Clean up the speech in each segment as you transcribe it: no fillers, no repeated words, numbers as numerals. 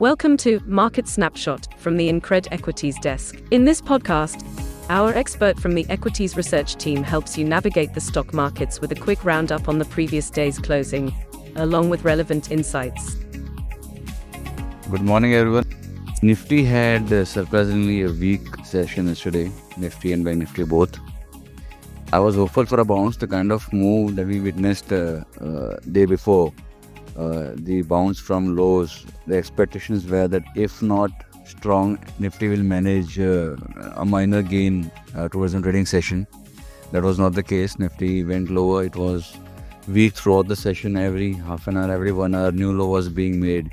Welcome to Market Snapshot from the Incred Equities Desk. In this podcast, our expert from the Equities Research team helps you navigate the stock markets with a quick roundup on the previous day's closing, along with relevant insights. Good morning, everyone. Nifty had surprisingly a weak session yesterday, Nifty and Bank Nifty both. I was hopeful for a bounce, the kind of move that we witnessed day before. The bounce from lows, the expectations were that if not strong, Nifty will manage a minor gain towards the trading session. That was not the case. Nifty went lower. It was weak throughout the session. Every half an hour, every 1 hour, new low was being made.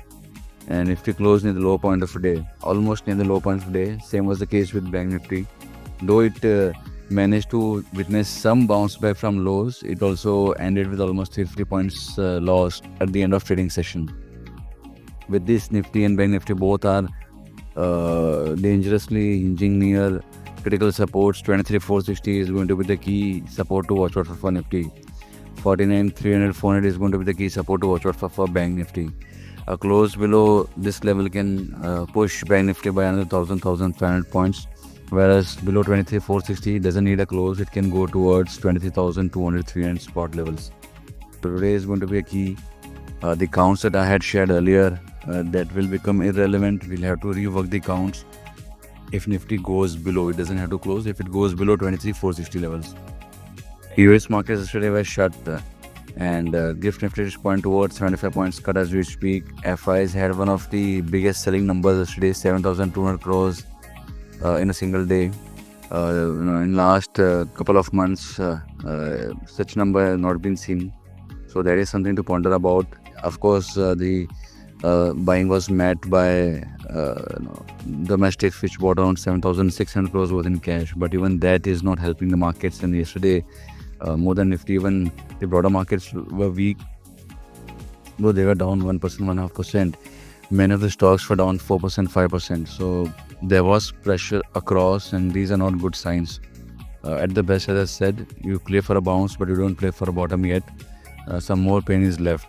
And Nifty closed near the low point of the day, almost near the low point of the day. Same was the case with Bank Nifty. Though it managed to witness some bounce back from lows, it also ended with almost 50 points lost at the end of trading session. With this, Nifty and Bank Nifty both are dangerously hinging near critical supports. 23,460 is going to be the key support to watch out for Nifty. 49,300, 400 is going to be the key support to watch out for Bank Nifty. A close below this level can push Bank Nifty by another 1,500 points. Whereas below 23,460 doesn't need a close, it can go towards 23,200, 300 spot levels. So today is going to be a key. The counts that I had shared earlier, that will become irrelevant. We'll have to rework the counts. If Nifty goes below, it doesn't have to close. If it goes below 23,460 levels. US markets yesterday were shut and GIFT Nifty is pointing towards 75 points cut as we speak. FIs had one of the biggest selling numbers yesterday, 7,200 crores. In a single day. In last couple of months, such number has not been seen. So that is something to ponder about. Of course, the buying was met by domestic, which bought around 7,600 crores worth in cash. But even that is not helping the markets. And yesterday, more than Nifty, even the broader markets were weak. Though they were down 1%, 1.5%. Many of the stocks were down 4%, 5%. So there was pressure across, and these are not good signs. At the best, as I said, you play for a bounce, but you don't play for a bottom yet. Some more pain is left.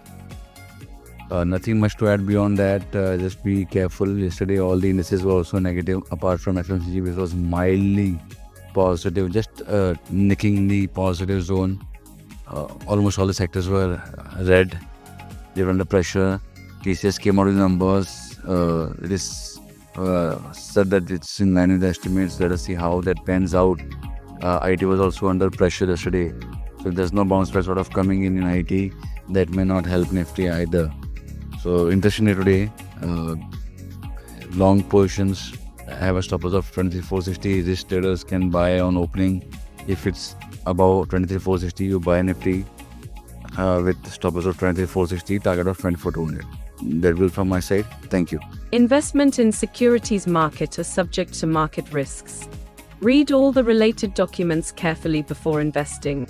Nothing much to add beyond that. Just be careful. Yesterday, all the indices were also negative, apart from FMCG, which was mildly positive, just nicking the positive zone. Almost all the sectors were red. They were under pressure. TCS came out with numbers. It is said that it's in line with the estimates. Let us see how that pans out. IT was also under pressure yesterday. So if there's no bounce back sort of coming in IT, that may not help Nifty either. So interestingly today, long positions have a stop loss of 23,460. These traders can buy on opening. If it's above 23,460, you buy Nifty with stop loss of 23,460, target of 24,200. That will from my side. Thank you. Investment in securities market are subject to market risks. Read all the related documents carefully before investing.